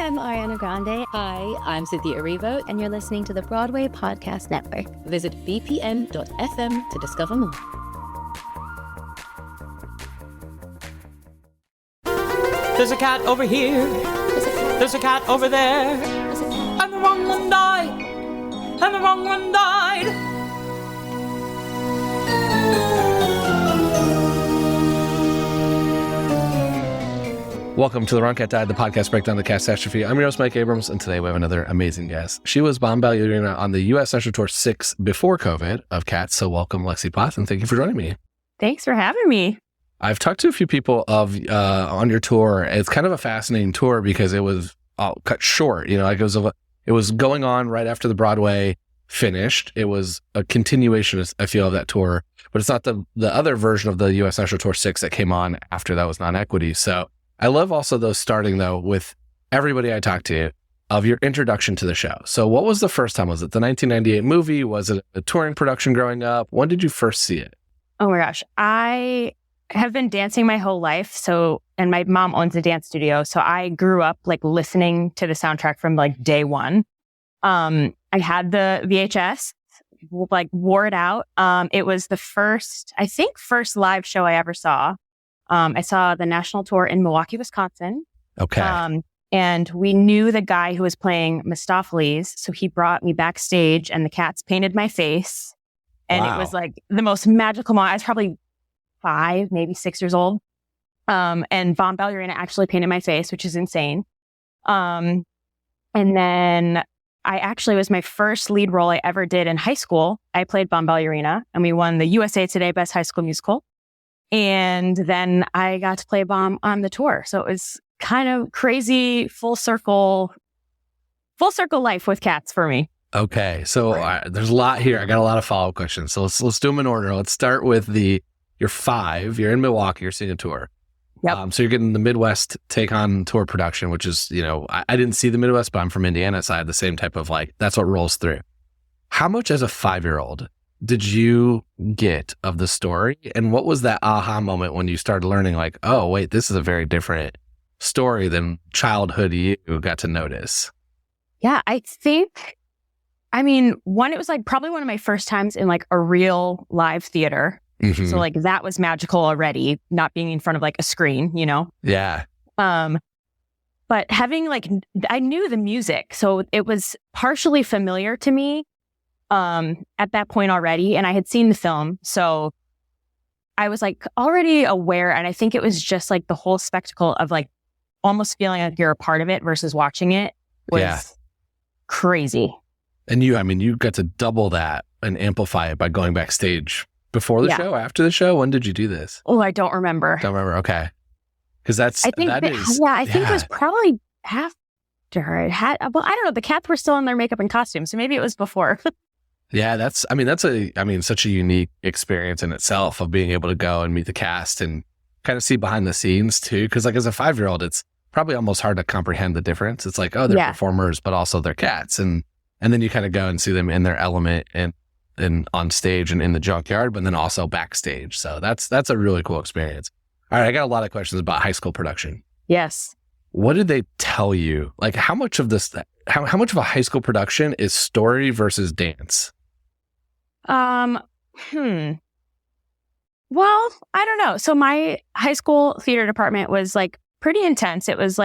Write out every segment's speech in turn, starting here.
I'm Ariana Grande. Hi, I'm Cynthia Erivo. And you're listening to the Broadway Podcast Network. Visit bpn.fm to discover more. There's a cat over here. There's a cat over there. And the wrong one died. And the wrong one died. Welcome to The Wrong Cat Died, the podcast breakdown of the catastrophe. I'm your host, Mike Abrams, and today we have another amazing guest. She was Bombalurina on the U.S. National Tour 6 before COVID of Cats, so welcome, Lexie Plath, and thank you for joining me. Thanks for having me. I've talked to a few people on your tour. It's kind of a fascinating tour because it was cut short. You know, like it was going on right after the Broadway finished. It was a continuation, I feel, of that tour, but it's not the other version of the U.S. National Tour 6 that came on after that was non-equity. So I love also those starting, though, with everybody I talked to of your introduction to the show. So what was the first time? Was it the 1998 movie? Was it a touring production growing up? When did you first see it? Oh my gosh. I have been dancing my whole life. And my mom owns a dance studio. So I grew up like listening to the soundtrack from like day one. I had the VHS, like wore it out. It was the first live show I ever saw. I saw the national tour in Milwaukee, Wisconsin. Okay. And we knew the guy who was playing Mistopheles. So he brought me backstage and the Cats painted my face. And It was like the most magical moment. I was probably 5, maybe 6 years old. And Bombalurina actually painted my face, which is insane. And then was my first lead role I ever did in high school. I played Bombalurina and we won the USA Today Best High School Musical. And then I got to play Bomb on the tour. So it was kind of crazy, full circle life with Cats for me. Okay. So there's a lot here. I got a lot of follow-up questions. So let's do them in order. Let's start with you're 5, you're in Milwaukee, you're seeing a tour. Yep. So you're getting the Midwest take on tour production, which is, I didn't see the Midwest, but I'm from Indiana, so I had the same type of that's what rolls through. How much as a 5-year-old did you get of the story? And what was that aha moment when you started learning oh, wait, this is a very different story than childhood you got to notice? Yeah, I think, it was probably one of my first times in a real live theater. Mm-hmm. So that was magical already, not being in front of a screen, Yeah. But having I knew the music, so it was partially familiar to me at that point already, and I had seen the film, so I was already aware, and I think it was just the whole spectacle of almost feeling like you're a part of it versus watching it was crazy. And you got to double that and amplify it by going backstage before the show, after the show. When did you do this? Oh, I don't remember. Okay, because I think it was probably after it had. Well, I don't know. The Cats were still in their makeup and costumes, so maybe it was before. Yeah, that's such a unique experience in itself of being able to go and meet the cast and kind of see behind the scenes too. Because as a 5-year-old, it's probably almost hard to comprehend the difference. It's they're performers, but also they're cats, and then you kind of go and see them in their element and on stage and in the junkyard, but then also backstage. So that's a really cool experience. All right, I got a lot of questions about high school production. Yes. What did they tell you? How much of this? How much of a high school production is story versus dance? Well, I don't know. So my high school theater department was pretty intense. It was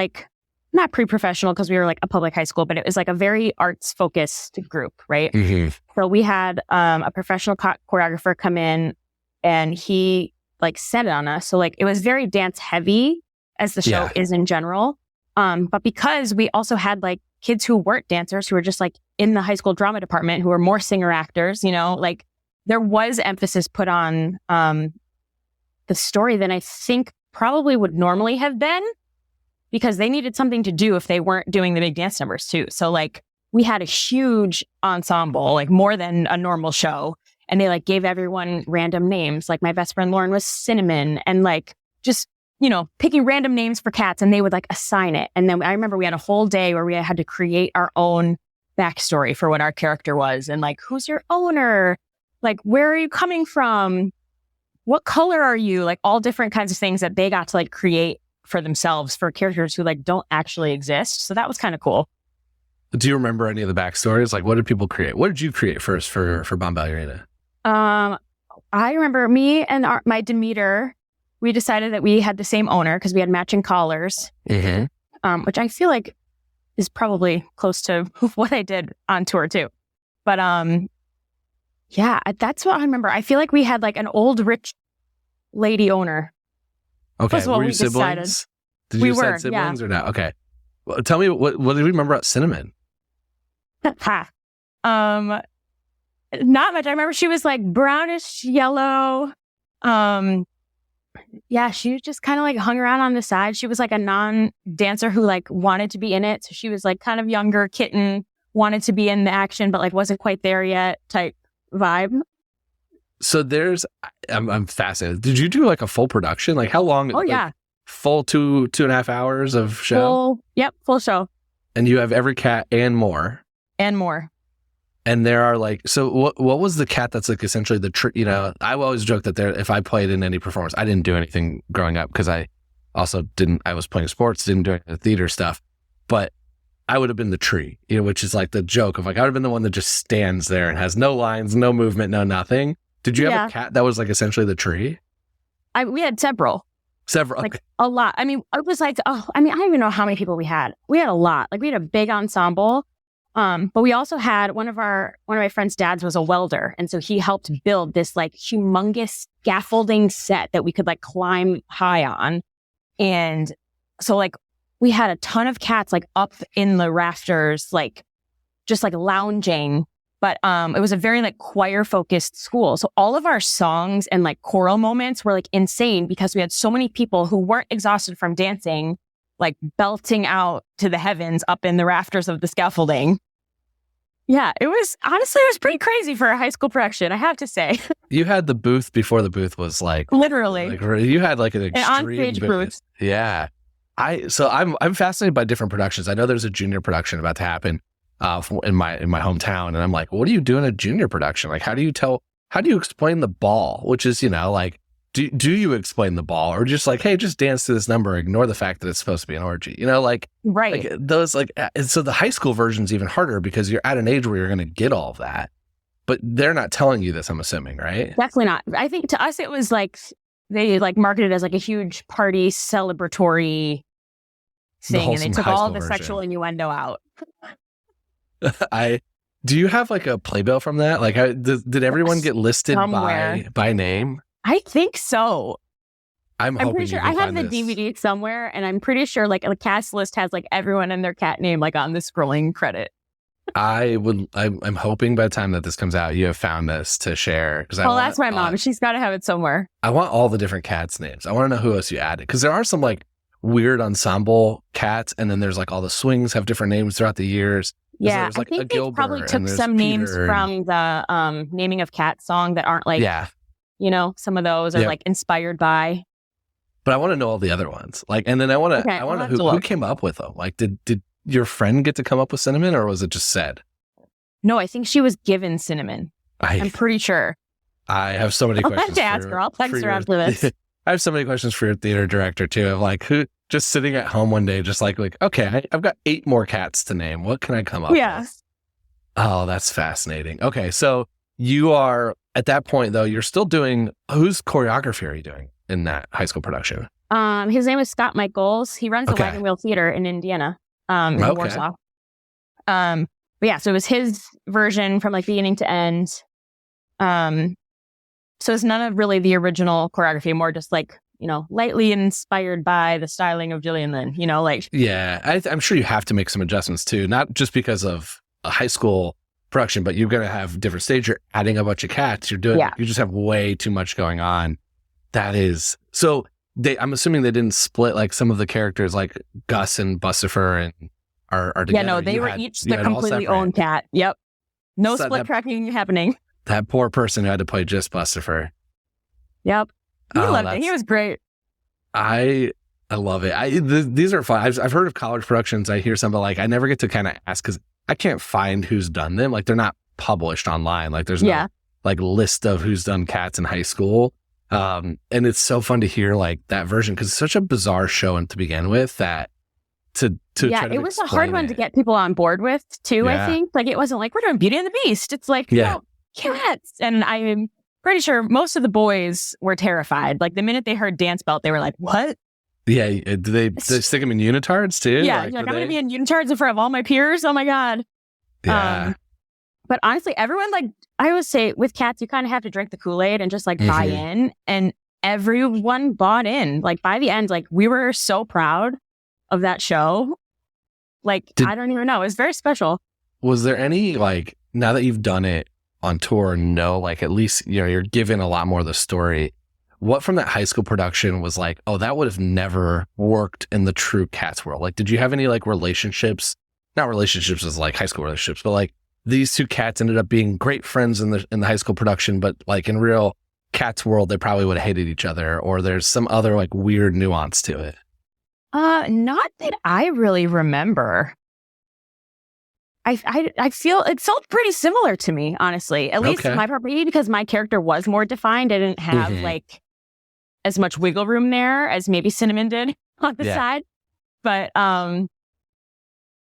not pre-professional because we were a public high school, but it was a very arts focused group, right? Mm-hmm. So we had a professional choreographer come in and he set it on us. So it was very dance heavy as the show is in general. But because we also had kids who weren't dancers, who were just in the high school drama department, who were more singer actors, there was emphasis put on the story than I think probably would normally have been, because they needed something to do if they weren't doing the big dance numbers too. So we had a huge ensemble, more than a normal show. And they gave everyone random names. My best friend Lauren was Cinnamon, and just picking random names for cats, and they would assign it. And then I remember we had a whole day where we had to create our own backstory for what our character was, and who's your owner? Where are you coming from? What color are you? All different kinds of things that they got to create for themselves for characters who like don't actually exist. So that was kind of cool. Do you remember any of the backstories? Like, what did people create? What did you create first for Bombalurina? I remember me and my Demeter, we decided that we had the same owner because we had matching collars, which I feel like is probably close to what I did on tour too. But yeah, that's what I remember. I feel like we had like an old rich lady owner. Okay, were you siblings? Did you decide siblings or not? Okay, well, tell me what do you remember about Cinnamon? Not much. I remember she was like brownish yellow. Yeah, she just kind of like hung around on the side. She was like a non-dancer who like wanted to be in it. So she was like kind of younger kitten, wanted to be in the action, but like wasn't quite there yet type vibe. So I'm fascinated. Did you do like a full production? Like how long? Oh, yeah. Full 2.5 hours of show? Full show. And you have every cat and more. And more. And there are like, so what was the cat that's like essentially I always joke that if I played in any performance, I didn't do anything growing up because I also I was playing sports, didn't do any theater stuff, but I would have been the tree, which is like the joke of like, I would have been the one that just stands there and has no lines, no movement, no nothing. Did you have a cat that was like essentially the tree? We had several. Like a lot. I mean, it was like, I don't even know how many people we had. We had a lot. Like we had a big ensemble. But we also had one of my friend's dads was a welder. And so he helped build this like humongous scaffolding set that we could like climb high on. And so like we had a ton of cats like up in the rafters, like just like lounging. But it was a very like choir focused school. So all of our songs and like choral moments were like insane because we had so many people who weren't exhausted from dancing, like belting out to the heavens up in the rafters of the scaffolding. Yeah, it was pretty crazy for a high school production, I have to say. You had the booth before the booth was like literally. Like you had like an extreme on-stage booth. Yeah. I'm fascinated by different productions. I know there's a junior production about to happen in my hometown, and I'm like, what do you do in a junior production? Like, how do you explain the ball? Which is, like, do you explain the ball, or just like, hey, just dance to this number, ignore the fact that it's supposed to be an orgy, like right. Like those like, so the high school version's even harder because you're at an age where you're going to get all of that, but they're not telling you this, I'm assuming, right? Definitely not. I think to us it was like they like marketed it as like a huge party celebratory thing, and they took all the sexual innuendo out. Do you have like a playbill from that? Like, did everyone get listed by name? I think so. I'm pretty sure I have the DVD somewhere, and I'm pretty sure like the cast list has like everyone and their cat name like on the scrolling credit. I'm hoping by the time that this comes out, you have found this to share. That's my mom. She's got to have it somewhere. I want all the different cats' names. I want to know who else you added, because there are some like weird ensemble cats, and then there's like all the swings have different names throughout the years. Yeah, like I think they probably took some names from the Naming of Cats song that aren't like, some of those are like inspired by. But I want to know all the other ones. Like, and then I want to know who came up with them. Like, did your friend get to come up with Cinnamon, or was it just said? No, I think she was given Cinnamon. I'm pretty sure. I have so many questions. I'll have to ask her. I'll text her after this. I have so many questions for your theater director too. Of like, who just sitting at home one day, just like, okay, I've got 8 more cats to name. What can I come up with? Oh, that's fascinating. Okay, so you are at that point though. You're still doing. Whose choreography are you doing in that high school production? His name is Scott Michaels. He runs the Wagon Wheel Theater in Indiana, in Warsaw. But yeah, so it was his version from like beginning to end. So it's none of really the original choreography, more just like, lightly inspired by the styling of Gillian Lynn, like. Yeah, I'm sure you have to make some adjustments too, not just because of a high school production, but you're going to have different stage. You're adding a bunch of cats. You just have way too much going on. That is, so I'm assuming they didn't split like some of the characters like Gus and Bustifer and are together. Yeah, no, they were each their completely own cat. Yep. No split tracking happening. That poor person who had to play just Bustifer. Yep. He loved it. He was great. I love it. These are fun. I've heard of college productions. I hear something like, I never get to kind of ask because I can't find who's done them. Like they're not published online. Like there's no like list of who's done cats in high school. And it's so fun to hear like that version because it's such a bizarre show and to begin with that to yeah, try to it was a explain hard one to get people on board with too. Yeah. I think like it wasn't like we're doing Beauty and the Beast. It's like no, cats, and I'm pretty sure most of the boys were terrified. Like the minute they heard dance belt, they were like, "What?" Yeah, do they stick them in unitards too? Yeah, like, I'm going to be in unitards in front of all my peers. Oh my god. Yeah. But honestly, everyone like I always say with cats, you kind of have to drink the Kool-Aid and just like buy in, and everyone bought in. Like by the end, like we were so proud of that show. Like I don't even know, it was very special. Was there any like now that you've done it on tour, like at least you're given a lot more of the story? What from that high school production was like, oh, that would have never worked in the true Cats world? Like, did you have any like relationships? Not relationships as like high school relationships, but like these two cats ended up being great friends in the high school production, but like in real Cats world, they probably would have hated each other, or there's some other like weird nuance to it. Not that I really remember. I feel it felt pretty similar to me, honestly. At least my property, because my character was more defined. I didn't have like as much wiggle room there as maybe Cinnamon did on the side. But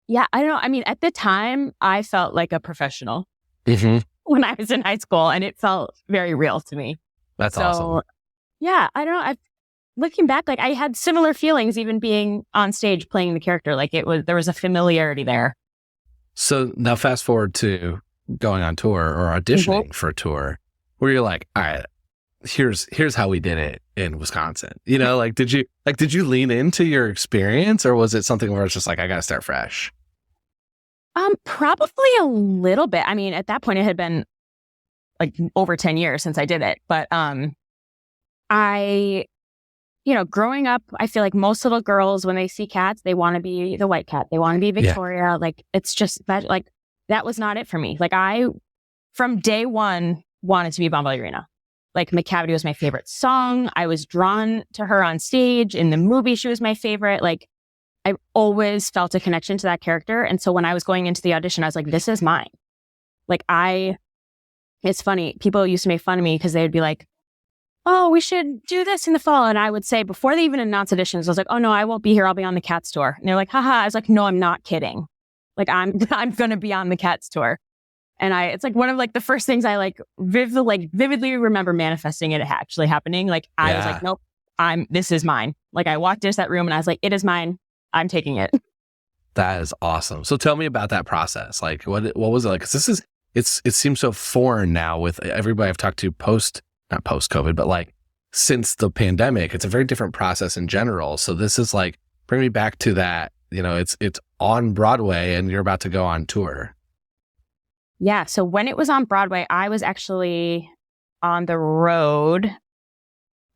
yeah, I don't know. I mean, at the time, I felt like a professional when I was in high school, and it felt very real to me. That's awesome. Yeah, I don't know. Looking back, like I had similar feelings, even being on stage playing the character. Like there was a familiarity there. So now fast forward to going on tour or auditioning for a tour where you're like, all right, here's how we did it in Wisconsin. Like, did you lean into your experience, or was it something where it's just like, I got to start fresh? Probably a little bit. I mean, at that point it had been like over 10 years since I did it. But, growing up, I feel like most little girls, when they see cats, they want to be the white cat. They want to be Victoria. Yeah. Like, it's just that, like, that was not it for me. Like, I, from day one, wanted to be Bombalurina. Like, McCavity was my favorite song. I was drawn to her on stage. In the movie, she was my favorite. Like, I always felt a connection to that character. And so when I was going into the audition, I was like, this is mine. Like, it's funny. People used to make fun of me because they would be like, oh, we should do this in the fall. And I would say, before they even announced auditions, I was like, oh no, I won't be here. I'll be on the Cats tour. And they're like, haha. I was like, no, I'm not kidding. Like, I'm going to be on the Cats tour. And it's like one of like the first things I like vividly remember manifesting it actually happening. Like, I was like, nope, this is mine. Like, I walked into that room and I was like, it is mine. I'm taking it. That is awesome. So tell me about that process. Like, what was it like? Because it seems so foreign now with everybody I've talked to not post-COVID, but like since the pandemic. It's a very different process in general. So this is like, bring me back to that. It's on Broadway and you're about to go on tour. Yeah. So when it was on Broadway, I was actually on the road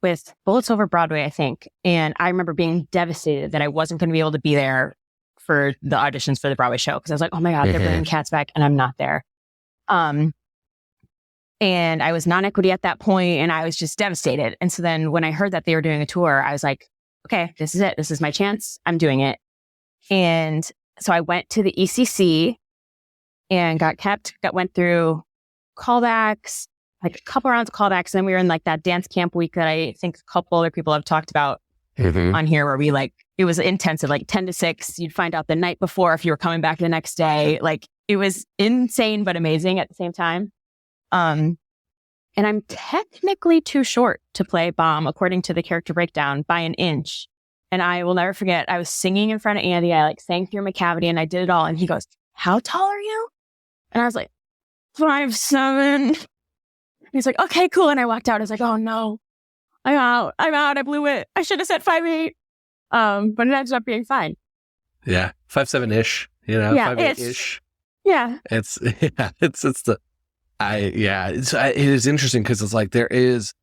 with Bullets Over Broadway, I think. And I remember being devastated that I wasn't going to be able to be there for the auditions for the Broadway show. Because I was like, oh my God, they're bringing cats back and I'm not there. And I was non-equity at that point, and I was just devastated. And so then when I heard that they were doing a tour, I was like, okay, this is it. This is my chance. I'm doing it. And so I went to the ECC and went through callbacks, like a couple rounds of callbacks. And then we were in like that dance camp week that I think a couple other people have talked about on here, where it was intensive, like 10 to 6. You'd find out the night before if you were coming back the next day. Like, it was insane, but amazing at the same time. And I'm technically too short to play Bomb, according to the character breakdown, by an inch. And I will never forget, I was singing in front of Andy. I like sang through McCavity and I did it all. And he goes, how tall are you? And I was like, 5'7". He's like, okay, cool. And I walked out. I was like, oh no, I'm out. I blew it. I should have said 5'8". But it ended up being fine. Yeah. 5'7"-ish, Yeah, 5'8"-ish. Yeah. It is interesting because it's like there is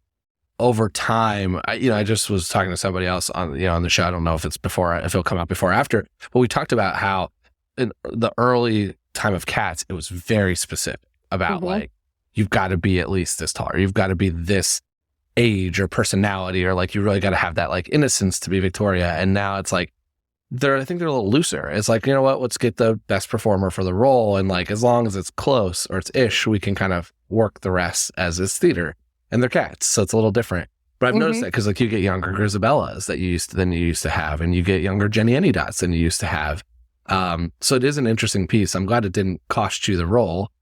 over time. I just was talking to somebody else on the show. I don't know if it'll come out before or after, but we talked about how in the early time of Cats, it was very specific about like, you've got to be at least this tall, or you've got to be this age or personality, or like you really got to have that like innocence to be Victoria. And now it's like I think they're a little looser. It's like, you know what, let's get the best performer for the role. And like, as long as it's close or it's ish, we can kind of work the rest as it's theater, and they're cats. So it's a little different. But I've noticed that because like you get younger Grisabellas than you used to have, and you get younger Jenny Anydots than you used to have. So it is an interesting piece. I'm glad it didn't cost you the role.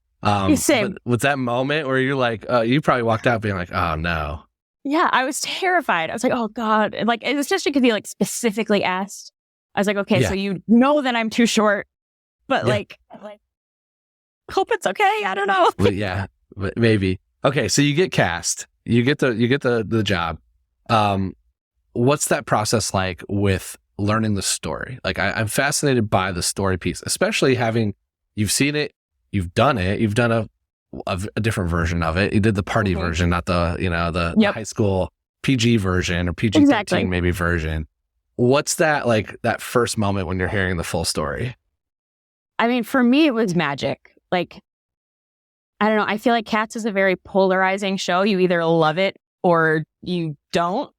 Same. But with that moment where you're like, you probably walked out being like, oh no. Yeah, I was terrified. I was like, oh God. And like, especially because he like specifically asked. I was like, okay, so you know that I'm too short, but like, hope it's okay. I don't know. But maybe. Okay, so you get cast. You get the job. What's that process like with learning the story? Like I'm fascinated by the story piece, especially you've seen it, you've done a different version of it. You did the party version, not the high school PG version or PG-13 maybe version. What's that like, that first moment when you're hearing the full story? I mean, for me, it was magic. Like, I don't know. I feel like Cats is a very polarizing show. You either love it or you don't.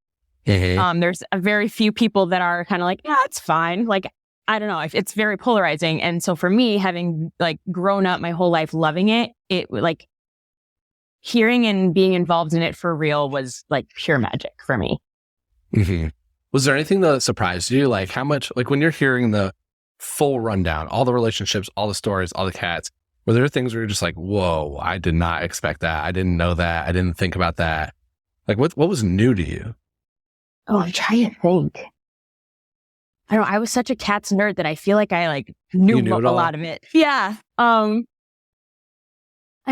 There's a very few people that are kind of like, yeah, it's fine. Like, I don't know. It's very polarizing. And so for me, having like grown up my whole life loving it, like hearing and being involved in it for real was like pure magic for me. Was there anything that surprised you? Like how much, like when you're hearing the full rundown, all the relationships, all the stories, all the cats, were there things where you're just like, whoa, I did not expect that. I didn't know that. I didn't think about that. Like what was new to you? Oh, I'm trying to think. I don't know. I was such a Cats nerd that I feel like I like knew a lot of it. Yeah. I'm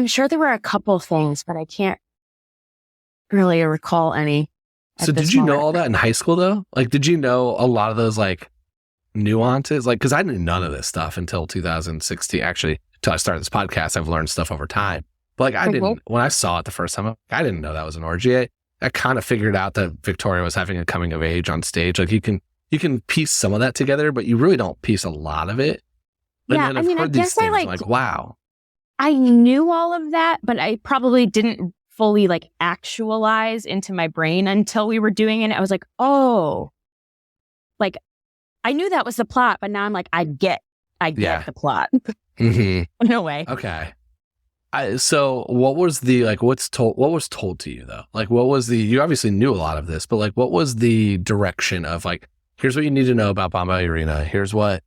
sure there were a couple things, but I can't really recall any. So did you know all that in high school though? Like, did you know a lot of those like nuances? Like, cause I knew none of this stuff until 2016, actually, until I started this podcast. I've learned stuff over time, but like when I saw it the first time, I didn't know that was an orgy. I kind of figured out that Victoria was having a coming of age on stage. Like you can piece some of that together, but you really don't piece a lot of it. And I mean, I guess I'm like, wow. I knew all of that, but I probably didn't fully like actualize into my brain until we were doing it. I was like, oh, like I knew that was the plot, but now I'm like, I get the plot. No way. Okay. So what was the, like, what was told to you though? Like, what was you obviously knew a lot of this, but like, what was the direction of like, here's what you need to know about Bombalurina. Here's what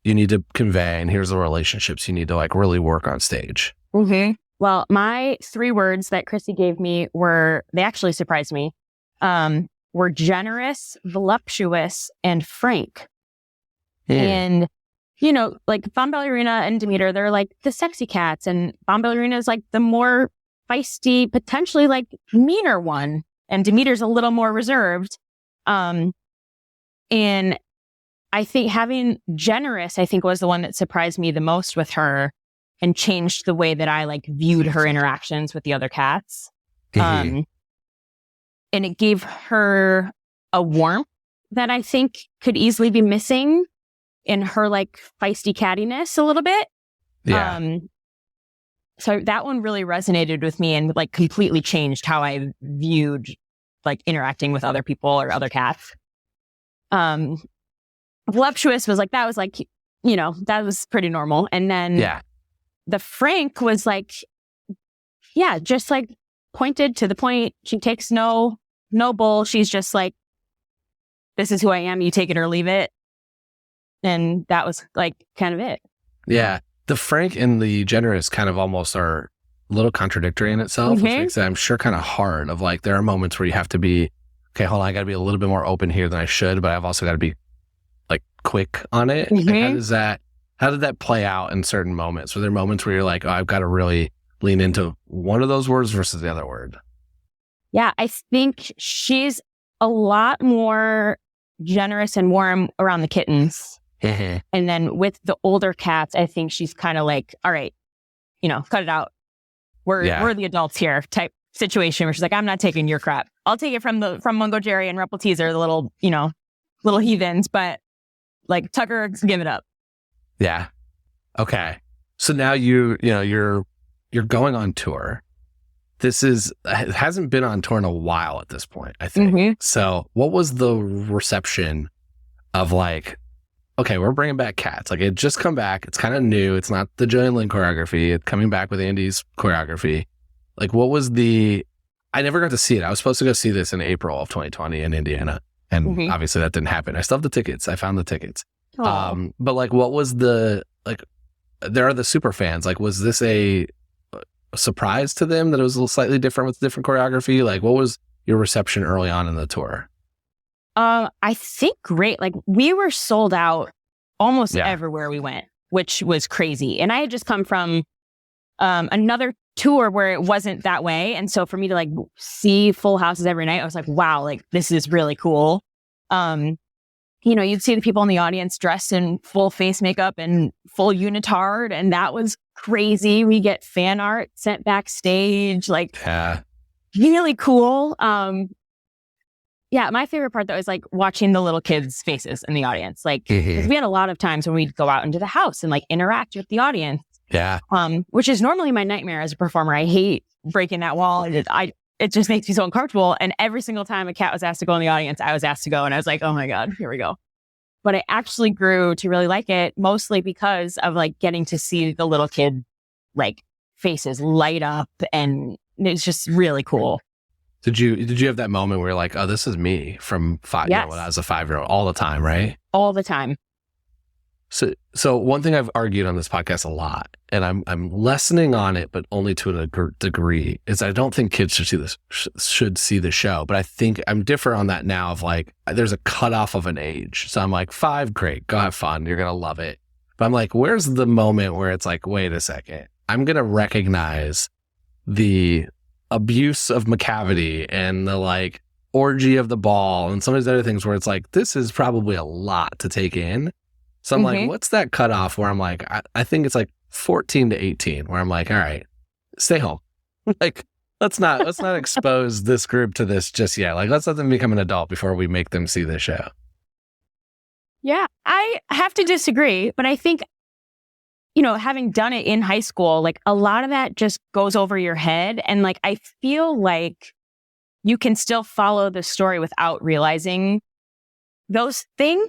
you need to convey. And here's the relationships you need to like really work on stage. Well, my 3 words that Chrissy gave me they actually surprised me, were generous, voluptuous, and frank. And, you know, like Bombalurina and Demeter, they're like the sexy cats, and Bombalurina is like the more feisty, potentially like meaner one, and Demeter's a little more reserved. And I think having generous, I think was the one that surprised me the most with her and changed the way that I like viewed her interactions with the other cats. And it gave her a warmth that I think could easily be missing in her like feisty cattiness a little bit. So that one really resonated with me and like completely changed how I viewed like interacting with other people or other cats. Voluptuous was like, that was like, you know, that was pretty normal. And then the frank was like, just like pointed to the point. She takes no bull. She's just like, this is who I am. You take it or leave it. And that was like kind of it. Yeah. The frank and the generous kind of almost are a little contradictory in itself, which makes it, I'm sure, kind of hard. Of like, there are moments where you have to be, okay, hold on, I got to be a little bit more open here than I should, but I've also got to be like quick on it. Like, how did that play out in certain moments? Were there moments where you're like, oh, I've got to really lean into one of those words versus the other word? Yeah, I think she's a lot more generous and warm around the kittens. And then with the older cats, I think she's kind of like, all right, you know, cut it out. We're the adults here type situation where she's like, I'm not taking your crap. I'll take it from Mungo Jerry and Rumpel Teaser, the little, you know, little heathens, but like Tucker, give it up. Yeah. Okay. So now you're going on tour. It hasn't been on tour in a while at this point, I think. So what was the reception of like, okay, we're bringing back cats. Like it just come back. It's kind of new. It's not the Jillian Lynn choreography. It's coming back with Andy's choreography. Like what was the I never got to see it. I was supposed to go see this in April of 2020 in Indiana. And obviously that didn't happen. I still have the tickets. I found the tickets. But like, what was there are the super fans. Like, was this a surprise to them that it was a little slightly different with different choreography? Like, what was your reception early on in the tour? I think great. Like, we were sold out almost everywhere we went, which was crazy. And I had just come from another tour where it wasn't that way. And so for me to like see full houses every night, I was like, wow, like this is really cool. You'd see the people in the audience dressed in full face makeup and full unitard. And that was crazy. We get fan art sent backstage, like really cool. My favorite part though is like watching the little kids' faces in the audience. Like, because we had a lot of times when we'd go out into the house and like interact with the audience. Yeah. Which is normally my nightmare as a performer. I hate breaking that wall. It just makes me so uncomfortable. And every single time a cat was asked to go in the audience, I was asked to go. And I was like, oh my God, here we go. But I actually grew to really like it, mostly because of like getting to see the little kid like faces light up. And it's just really cool. Did you have that moment where you're like, oh, this is me from when I was a 5-year-old all the time, right? All the time. So one thing I've argued on this podcast a lot, and I'm lessening on it, but only to a degree, is I don't think kids should see the show. But I think I'm different on that now. Of like, there's a cutoff of an age. So I'm like, 5, great, go have fun, you're gonna love it. But I'm like, where's the moment where it's like, wait a second, I'm gonna recognize the abuse of McCavity and the like orgy of the ball and some of these other things where it's like, this is probably a lot to take in. So I'm like, what's that cutoff where I'm like, I think it's like 14 to 18 where I'm like, all right, stay home. Like, let's not expose this group to this just yet. Like, let's let them become an adult before we make them see this show. Yeah, I have to disagree, but I think, having done it in high school, like a lot of that just goes over your head. And like, I feel like you can still follow the story without realizing those things.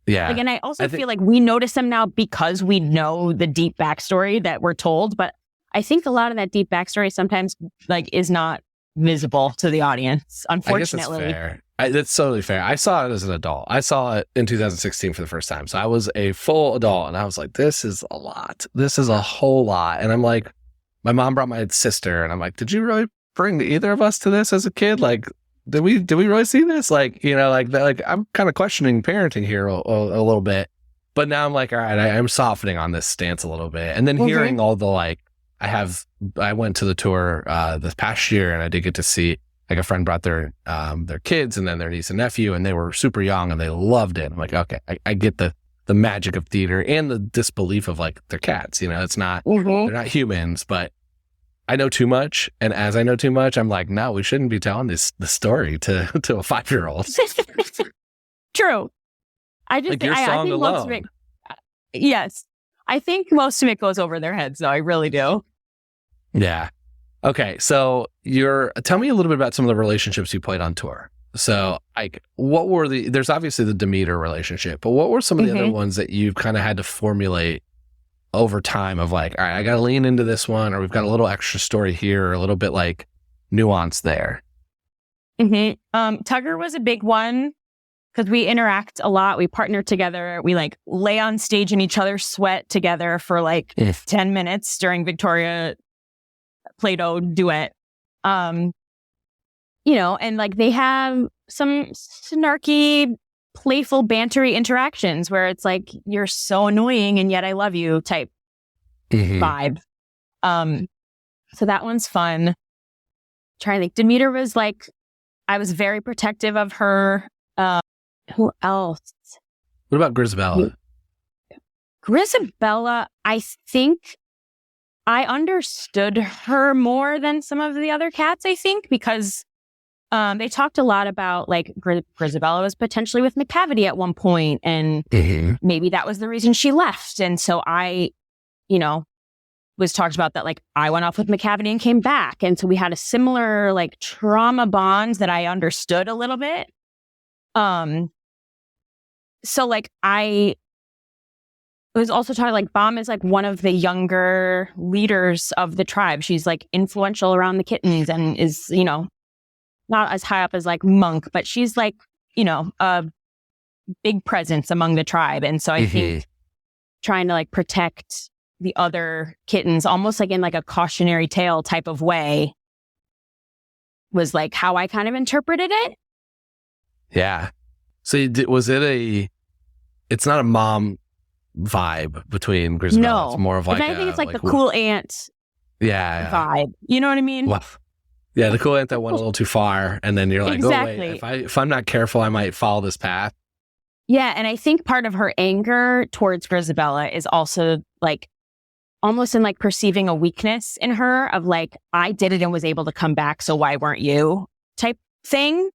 Yeah. Like, and I also feel like we notice them now because we know the deep backstory that we're told. But I think a lot of that deep backstory sometimes like is not visible to the audience, unfortunately. I guess that's fair. That's totally fair. I saw it as an adult. I saw it in 2016 for the first time. So I was a full adult and I was like, this is a lot. This is a whole lot. And I'm like, my mom brought my sister and I'm like, did you really bring either of us to this as a kid? Like, did we really see this? Like, like I'm kind of questioning parenting here a little bit, but now I'm like, all right, I'm softening on this stance a little bit. And then hearing all the, like, I went to the tour this past year and I did get to see, like, a friend brought their kids and then their niece and nephew and they were super young and they loved it. I'm like, okay, I get the magic of theater and the disbelief of like they're cats, it's not, they're not humans, but I know too much, and as I know too much, I'm like, no, we shouldn't be telling the story to a 5-year-old. True. I just like your I song think alone. most of it, yes, I think most of it goes over their heads, though. I really do. Yeah. Okay, so tell me a little bit about some of the relationships you played on tour. So, like, what were there's obviously the Demeter relationship, but what were some of the other ones that you've kind of had to formulate over time of like, all right, I got to lean into this one, or we've got a little extra story here, or a little bit like nuance there. Tugger was a big one because we interact a lot. We partner together. We like lay on stage in each other's sweat together for like 10 minutes during Victoria Play-Doh duet. And like they have some snarky, playful, bantery interactions where it's like, you're so annoying and yet I love you type vibe. So that one's fun. Trying to think. Demeter was like, I was very protective of her. Who else? What about Grisabella? Grisabella, I think I understood her more than some of the other cats, I think, because they talked a lot about like Grisabella was potentially with McCavity at one point, and maybe that was the reason she left. And so I, was talked about that, like I went off with McCavity and came back. And so we had a similar like trauma bond that I understood a little bit. So like I was also talking like Bomb is like one of the younger leaders of the tribe. She's like influential around the kittens and is, you know, not as high up as like Monk, but she's like, you know, a big presence among the tribe. And so I think trying to like protect the other kittens, almost like in like a cautionary tale type of way, was like how I kind of interpreted it. Yeah. So was it it's not a mom vibe between Grisabella. No. It's more of like I think it's like the cool aunt vibe. You know what I mean? Well, yeah, the cool aunt that went a little too far, and then you're like, exactly. oh wait, if I'm not careful, I might follow this path. Yeah, and I think part of her anger towards Grisabella is also like almost in like perceiving a weakness in her of like, I did it and was able to come back, so why weren't you? Type thing.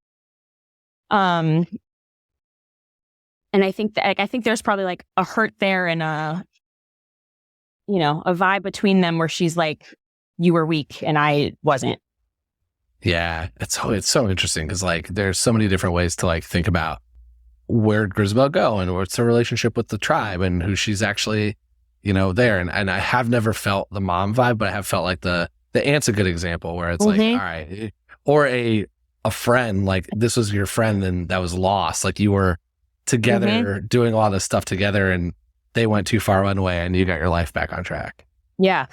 And I think there's probably like a hurt there and a vibe between them where she's like, you were weak and I wasn't. Yeah, it's so interesting because like there's so many different ways to like think about where'd Grisabella go and what's her relationship with the tribe and who she's actually, you know, there. And I have never felt the mom vibe, but I have felt like the aunt's a good example where it's like, all right, or a friend, like this was your friend and that was lost. Like you were together doing a lot of stuff together and they went too far one way and you got your life back on track. Yeah.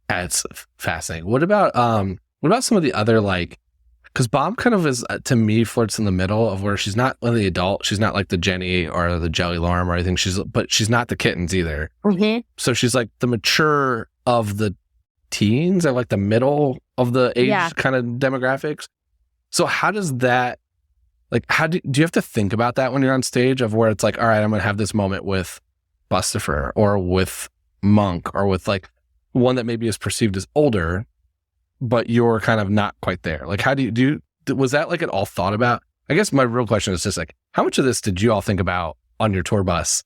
It's fascinating. What about some of the other like, because Bomb kind of is, to me, flirts in the middle of where she's not the adult. She's not like the Jenny or the Jelly Lorm or anything. But she's not the kittens either. So she's like the mature of the teens or like the middle of the age kind of demographics. So how does that, like, do you have to think about that when you're on stage of where it's like, all right, I'm going to have this moment with Bustifer or with Monk or with like one that maybe is perceived as older, but you're kind of not quite there. Like, how was that like at all thought about? I guess my real question is just like, how much of this did you all think about on your tour bus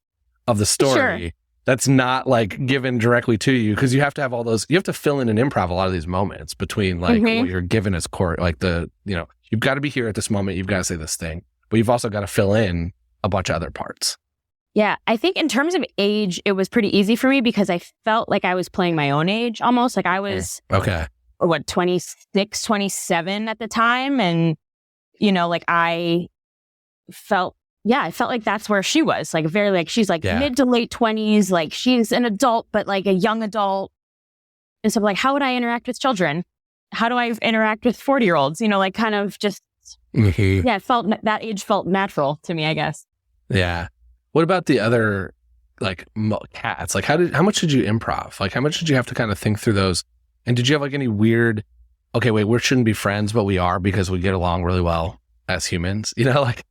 of the story that's not like given directly to you? Because you have to have all those, you have to fill in and improv a lot of these moments between like what you're given as court, like you've got to be here at this moment. You've got to say this thing, but you've also got to fill in a bunch of other parts. Yeah, I think in terms of age, it was pretty easy for me because I felt like I was playing my own age almost. Like I was 26, 27 at the time. And, you know, like I felt like that's where she was. Like very like, she's like mid to late 20s. Like she's an adult, but like a young adult. And so like, how would I interact with children? How do I interact with 40-year-olds? You know, like kind of just, it felt, that age felt natural to me, I guess. Yeah. What about the other like cats? Like how much did you improv? Like how much did you have to kind of think through those? And did you have like any weird, okay, wait, we shouldn't be friends, but we are because we get along really well as humans, you know, like.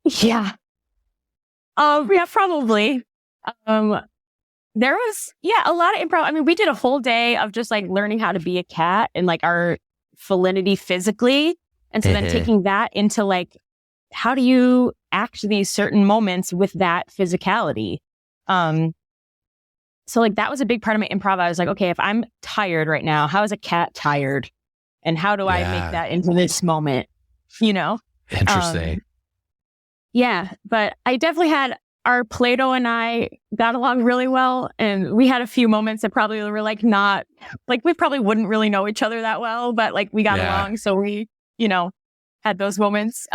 Yeah. Probably. There was, a lot of improv. I mean, we did a whole day of just like learning how to be a cat and like our felinity physically. And so then taking that into like, how do you act these certain moments with that physicality? So like that was a big part of my improv. I was like, okay, if I'm tired right now, how is a cat tired? And how do I make that into this moment? You know? Interesting. But I definitely had our Play-Doh and I got along really well. And we had a few moments that probably were like not, like we probably wouldn't really know each other that well, but like we got along. So we, you know, had those moments.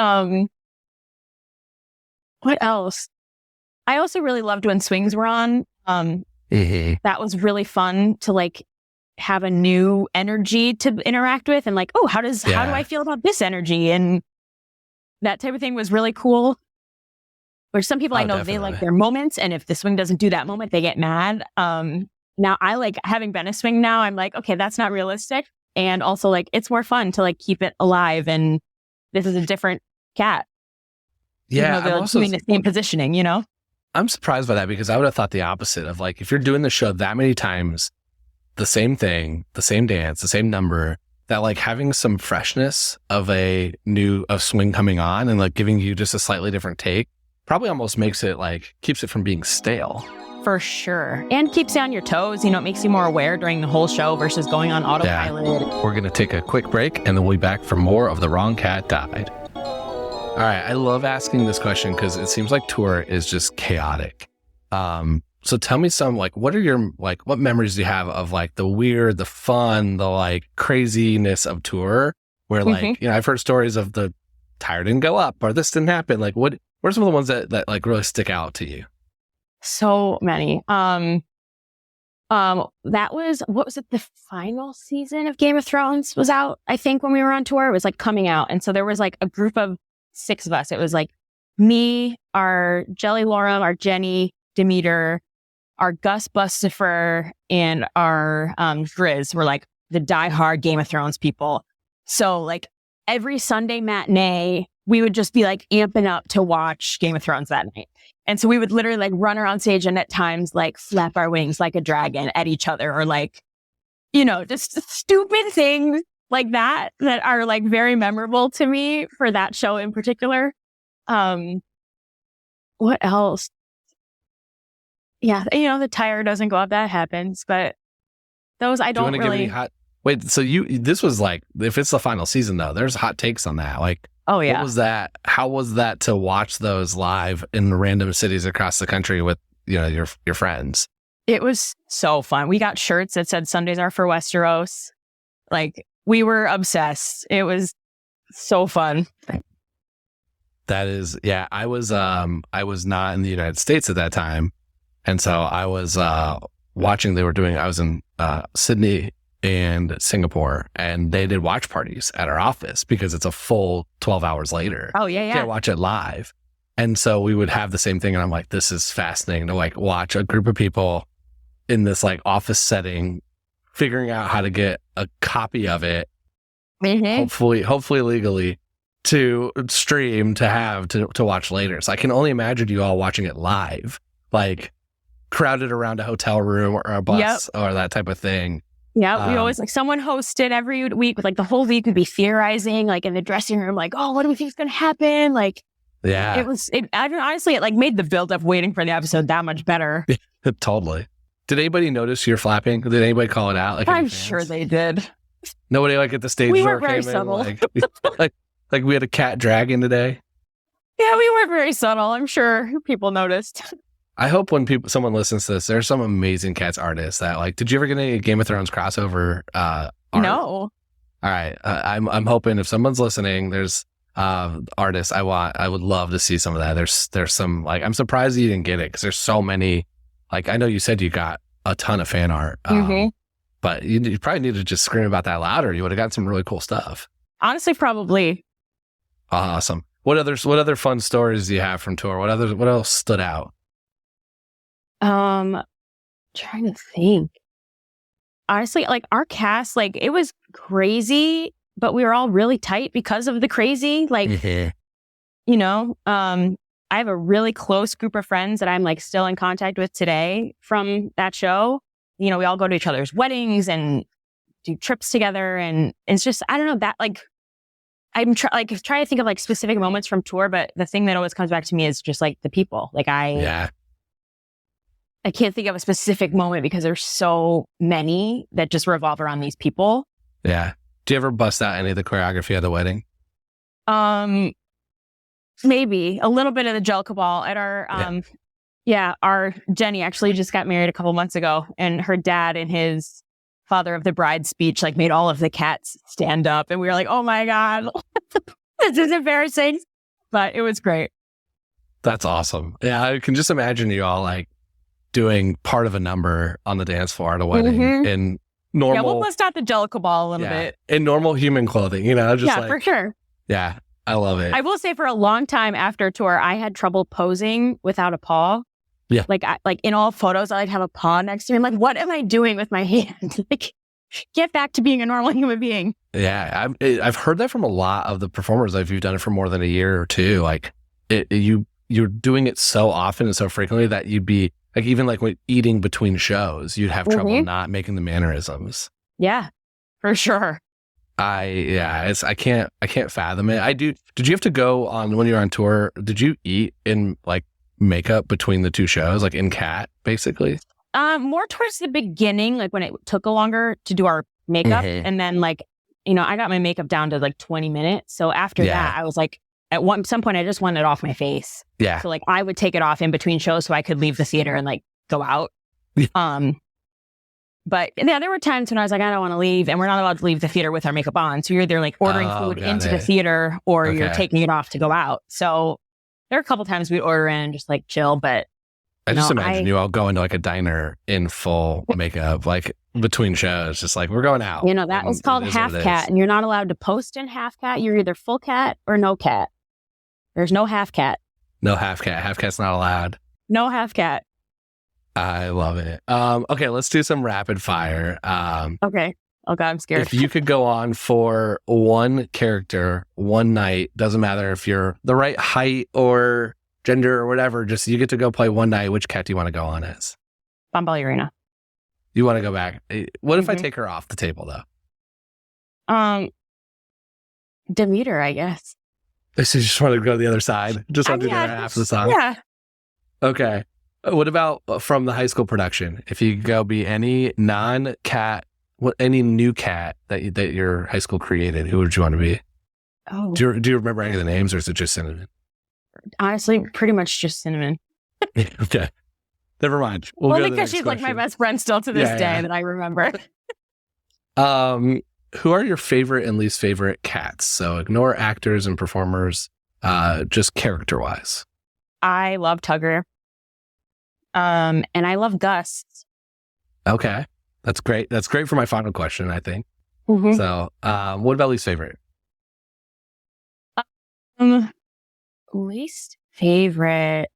What else? I also really loved when swings were on. That was really fun to like have a new energy to interact with and like, how do I feel about this energy? And that type of thing was really cool. Where some people I know, definitely. They like their moments. And if the swing doesn't do that moment, they get mad. Now I like having been a swing now, I'm like, okay, that's not realistic. And also like, it's more fun to like keep it alive. And this is a different cat. Yeah. They're doing the same positioning, you know? I'm surprised by that because I would have thought the opposite of like, if you're doing the show that many times, the same thing, the same dance, the same number, that like having some freshness of a swing coming on and like giving you just a slightly different take probably almost makes it like, keeps it from being stale. For sure. And keeps you on your toes. You know, it makes you more aware during the whole show versus going on autopilot. Yeah. We're going to take a quick break and then we'll be back for more of The Wrong Cat Died. All right. I love asking this question because it seems like tour is just chaotic. So tell me some, like, what are your, like, what memories do you have of like the weird, the fun, the like craziness of tour where like, I've heard stories of the tire didn't go up or this didn't happen. Like what are some of the ones that like really stick out to you? So many. That was, what was it? The final season of Game of Thrones was out, I think, when we were on tour. It was like coming out. And so there was like a group of 6 of us. It was like me, our Jelly Lorem, our Jenny, Demeter, our Gus Bustifer, and our Grizz were like the diehard Game of Thrones people. So like every Sunday matinee, we would just be like amping up to watch Game of Thrones that night. And so we would literally like run around stage and at times like flap our wings like a dragon at each other or like, just stupid things like that are like very memorable to me for that show in particular. What else? Yeah, the tire doesn't go up. That happens, but those I don't really. Wait, so this was like, if it's the final season though, there's hot takes on that. Like, oh yeah, what was that? How was that to watch those live in random cities across the country with your friends? It was so fun. We got shirts that said "Sundays are for Westeros." Like we were obsessed. It was so fun. That is, yeah. I was not in the United States at that time. And so I was watching, I was in Sydney and Singapore, and they did watch parties at our office because it's a full 12 hours later. Oh, yeah, yeah. You can't watch it live. And so we would have the same thing. And I'm like, this is fascinating to like watch a group of people in this like office setting, figuring out how to get a copy of it, hopefully legally, to stream, to have to watch later. So I can only imagine you all watching it live, like crowded around a hotel room or a bus or that type of thing. Yeah, we always like someone hosted every week with like the whole week would be theorizing like in the dressing room, like, oh, what do we think is going to happen? Like, yeah, honestly, it like made the build up waiting for the episode that much better. Totally. Did anybody notice your flapping? Did anybody call it out? Like, I'm sure they did. Nobody like at the stage we door weren't very came subtle. in, like we had a cat dragon today. Yeah, we weren't very subtle. I'm sure people noticed. I hope when someone listens to this, there's some amazing cats artists that like. Did you ever get any Game of Thrones crossover? Art? No. All right, I'm hoping if someone's listening, there's artists I would love to see some of that. There's some like, I'm surprised you didn't get it because there's so many. Like I know you said you got a ton of fan art, but you probably need to just scream about that louder. You would have got some really cool stuff. Honestly, probably. Awesome. What other fun stories do you have from tour? What else stood out? Trying to think. Honestly, like our cast, like it was crazy, but we were all really tight because of the crazy. Like, I have a really close group of friends that I'm like still in contact with today from that show. We all go to each other's weddings and do trips together, and it's just I don't know that like I'm trying to think of like specific moments from tour, but the thing that always comes back to me is just like the people. Like I can't think of a specific moment because there's so many that just revolve around these people. Yeah. Do you ever bust out any of the choreography at the wedding? Maybe a little bit of the Gel Cabal at our our Jenny actually just got married a couple months ago, and her dad in his father of the bride speech like made all of the cats stand up, and we were like, oh my God, this is embarrassing, but it was great. That's awesome. Yeah, I can just imagine you all like doing part of a number on the dance floor at a wedding in normal. Yeah, we'll bust out the Gel Cabal a little bit in normal human clothing. Just for sure. Yeah, I love it. I will say for a long time after tour, I had trouble posing without a paw. Yeah. Like in all photos, I like have a paw next to me. I'm like, what am I doing with my hand? Like, get back to being a normal human being. Yeah. I've heard that from a lot of the performers. If you've done it for more than a year or two, like you're doing it so often and so frequently that you'd be like, even like when eating between shows, you'd have trouble not making the mannerisms. Yeah, for sure. I can't fathom it. Did you have to go on when you're on tour? Did you eat in like makeup between the two shows, like in cat, basically? More towards the beginning, like when it took longer to do our makeup, and then like I got my makeup down to like 20 minutes. So after that, I was like at some point I just wanted it off my face. Yeah. So like I would take it off in between shows so I could leave the theater and like go out. But yeah, there were times when I was like, I don't want to leave, and we're not allowed to leave the theater with our makeup on. So you're either like ordering food into the theater or you're taking it off to go out. So there are a couple times we'd order in and just like chill, but I just imagine you all go into like a diner in full makeup, like between shows, just like we're going out. You know, that was called half cat, and you're not allowed to post in half cat. You're either full cat or no cat. There's no half cat. No half cat. Half cat's not allowed. No half cat. I love it. Okay, let's do some rapid fire. Okay. Oh God, I'm scared. If you could go on for one character, one night, doesn't matter if you're the right height or gender or whatever, just you get to go play one night. Which cat do you want to go on as? Bombalurina. You want to go back? What if I take her off the table though? Demeter, I guess. So you just want to go to the other side? Just want to do that half of the song? Yeah. Okay. What about from the high school production? If you could go be any non-cat, any new cat that your high school created, who would you want to be? Oh. Do you remember any of the names, or is it just Cinnamon? Honestly, pretty much just Cinnamon. Okay. Never mind. Well, because she's like my best friend still to this day that I remember. Who are your favorite and least favorite cats? So ignore actors and performers, just character-wise. I love Tugger. And I love Gus. Okay. That's great. That's great for my final question, I think. Mm-hmm. So, what about least favorite? Least favorite.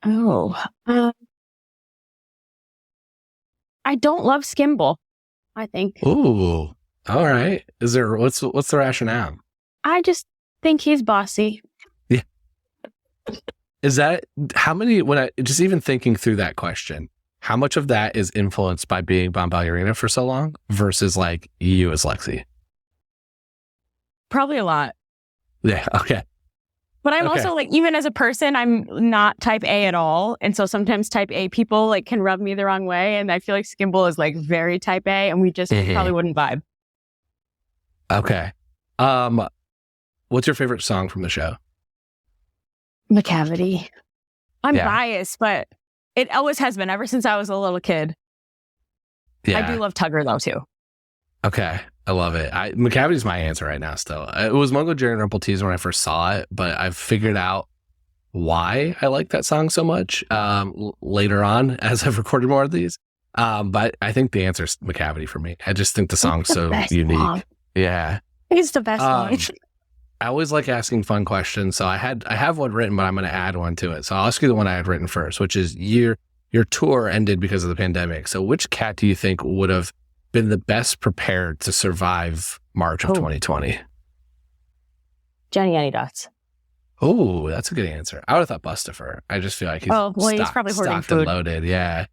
Oh, I don't love Skimble, I think. Ooh. All right. What's the rationale? I just think he's bossy. Yeah. Is that how many, just even thinking through that question, how much of that is influenced by being Bombalurina for so long versus like you as Lexie? Probably a lot. Yeah. Okay. But I'm also like, even as a person, I'm not type A at all. And so sometimes type A people like can rub me the wrong way. And I feel like Skimble is like very type A, and we just probably wouldn't vibe. Okay. What's your favorite song from the show? McCavity. I'm biased, but it always has been ever since I was a little kid. Yeah. I do love Tugger though too. Okay. I love it. McCavity's my answer right now still. It was Mungo Jerry and Rumple Tees when I first saw it, but I've figured out why I like that song so much later on as I've recorded more of these. But I think the answer is McCavity for me. I just think the song's so unique. Song. Yeah. It's the best one. I always like asking fun questions. So I have one written, but I'm going to add one to it. So I'll ask you the one I had written first, which is your tour ended because of the pandemic. So which cat do you think would have been the best prepared to survive March of 2020? Jenny Anydots. Oh, that's a good answer. I would have thought Bustafer. I just feel like he's probably hoarding stocked food. and loaded. Yeah.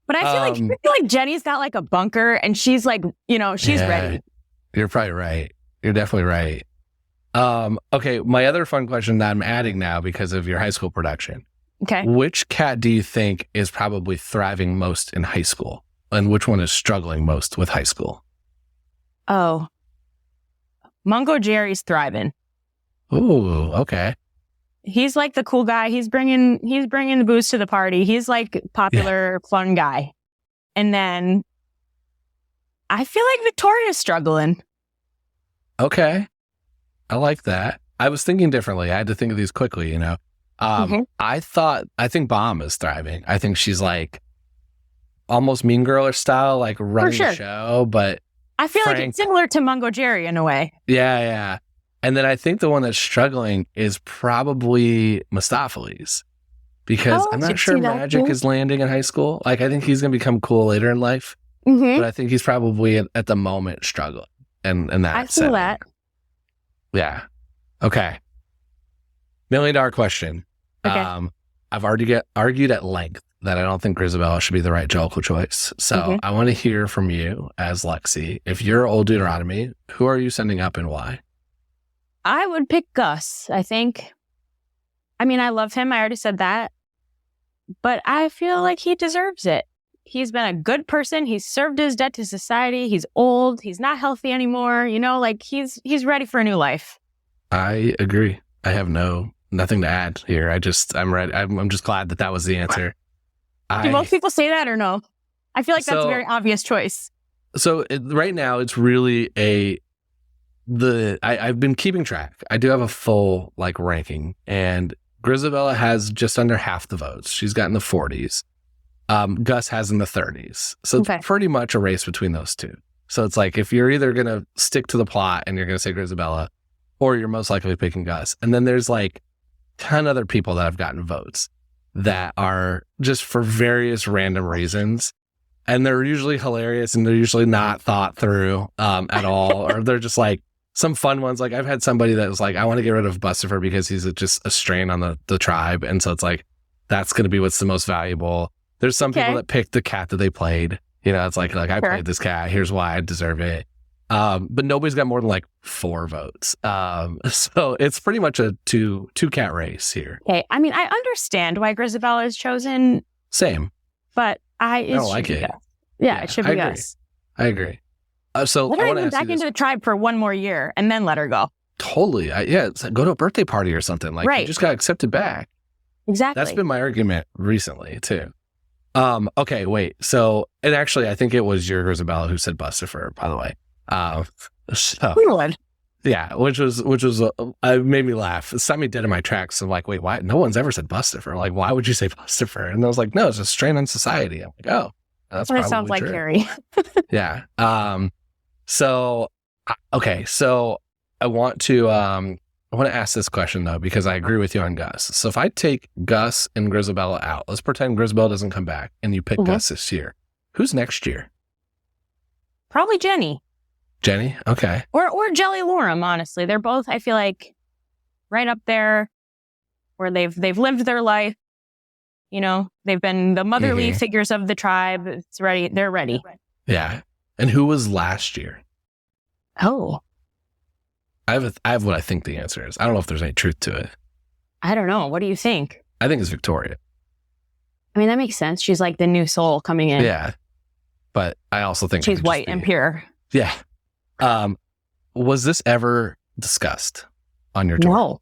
But I feel like Jenny's got like a bunker, and she's like, she's ready. You're probably right. You're definitely right. Okay, my other fun question that I'm adding now because of your high school production. Okay. Which cat do you think is probably thriving most in high school? And which one is struggling most with high school? Oh. Mungo Jerry's thriving. Ooh, okay. He's like the cool guy. He's bringing the booze to the party. He's like popular, fun guy. And then I feel like Victoria's struggling. Okay. I like that. I was thinking differently. I had to think of these quickly, I think Bomb is thriving. I think she's like almost Mean Girl style, like running the show, but I feel like it's similar to Mungo Jerry in a way. Yeah. And then I think the one that's struggling is probably Mustapheles, because I'm not sure Magic is landing in high school. Like, I think he's going to become cool later in life, but I think he's probably at the moment struggling. And that I feel that. Yeah. Okay. $1 million question. Okay. I've already argued at length that I don't think Grisabella should be the right Jellicle choice. So I want to hear from you as Lexie. If you're old Deuteronomy, who are you sending up and why? I would pick Gus, I think. I mean, I love him. I already said that. But I feel like he deserves it. He's been a good person. He's served his debt to society. He's old. He's not healthy anymore. Like he's ready for a new life. I agree. have nothing to add here. I'm ready. I'm just glad that was the answer. Do most people say that or no? I feel like that's a very obvious choice. So right now it's really I've been keeping track. I do have a full ranking, and Grizabella has just under half the votes. She's got in the 40s. Gus has in the 30s. So it's pretty much a race between those two. So it's like, if you're either going to stick to the plot and you're going to say Grizabella, or you're most likely picking Gus. And then there's 10 other people that have gotten votes that are just for various random reasons. And they're usually hilarious, and they're usually not thought through at all. Or they're just some fun ones. I've had somebody that was I want to get rid of Bustifer because he's just a strain on the tribe. And so it's that's going to be what's the most valuable. There's some people that picked the cat that they played. It's I played this cat. Here's why I deserve it. But nobody's got more than 4 votes. So it's pretty much a two cat race here. Okay. I mean, I understand why Grizabella is chosen. Same. But I don't like it. Yeah, it should be Gus. I agree. So let her even back into the tribe for one more year and then let her go. Totally. Go to a birthday party or something. You just got accepted back. Exactly. That's been my argument recently too. Okay, wait. So, and actually, I think it was your Grizabella who said Bustifer, by the way. Weird. Yeah, which was made me laugh. It set me dead in my tracks. I'm wait, why? No one's ever said Bustifer. Why would you say Bustifer? And I was no, it's a strain on society. I'm oh, that's probably sounds like true. Harry. Yeah. So, okay. So I want to ask this question though, because I agree with you on Gus. So if I take Gus and Grizabella out, let's pretend Grizabella doesn't come back and you pick Gus this year. Who's next year? Probably Jenny. Jenny? Okay. Or Jelly Lorem, honestly. They're both, I feel right up there where they've lived their life. They've been the motherly figures of the tribe. It's ready. They're ready. Yeah. And who was last year? Oh. I have what I think the answer is. I don't know if there's any truth to it. I don't know. What do you think? I think it's Victoria. I mean, that makes sense. She's the new soul coming in. Yeah. But I also think she's white and pure. Yeah. Was this ever discussed on your tour? No.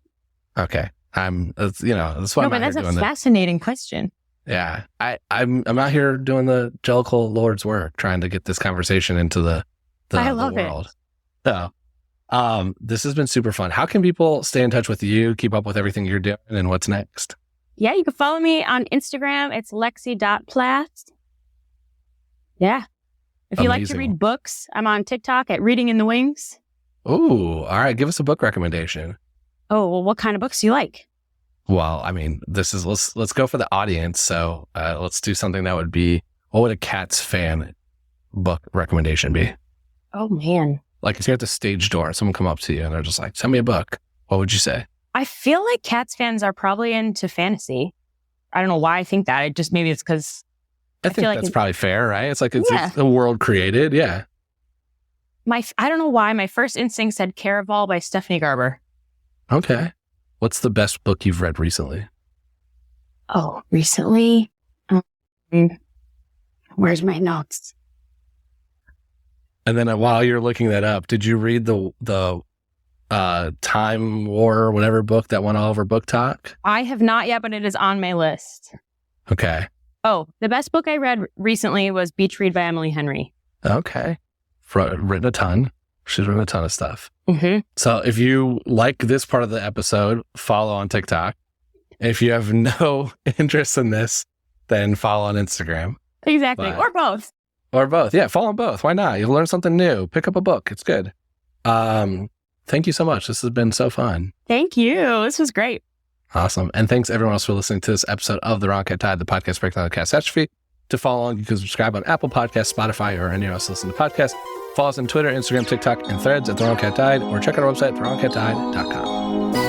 Okay. That's why but that's a fascinating question. Yeah. I'm out here doing the Jellicle Lord's work, trying to get this conversation into the I love world. So, this has been super fun. How can people stay in touch with you, keep up with everything you're doing, and what's next? Yeah, you can follow me on Instagram. It's lexie.plath. Yeah. If you like to read books, I'm on TikTok at Reading in the Wings. Ooh, all right. Give us a book recommendation. Oh, well, what kind of books do you like? Well, I mean, let's go for the audience. So let's do something that would be, what would a Cats fan book recommendation be? Oh, man. If you're at the stage door, someone come up to you and they're just send me a book. What would you say? I feel like Cats fans are probably into fantasy. I don't know why I think that. Maybe it's because I think that's probably fair, right? It's it's a world created. Yeah. I don't know why. My first instinct said Caraval by Stephanie Garber. Okay. What's the best book you've read recently? Oh, recently? Where's my notes? And then while you're looking that up, did you read the Time War or whatever book that went all over Book Talk? I have not yet, but it is on my list. Okay. Oh, the best book I read recently was Beach Read by Emily Henry. Okay. Written a ton. She's written a ton of stuff. Mm-hmm. So if you like this part of the episode, follow on TikTok. If you have no interest in this, then follow on Instagram. Exactly. Or both. Or both. Yeah, follow them both. Why not? You'll learn something new. Pick up a book. It's good. Thank you so much. This has been so fun. Thank you. This was great. Awesome. And thanks everyone else for listening to this episode of The Wrong Cat Died, the podcast breakdown of the catastrophe. To follow on, you can subscribe on Apple Podcasts, Spotify, or anywhere else to listen to podcasts. Follow us on Twitter, Instagram, TikTok, and Threads at The Wrong Cat Died, or check out our website, thewrongcatdied.com.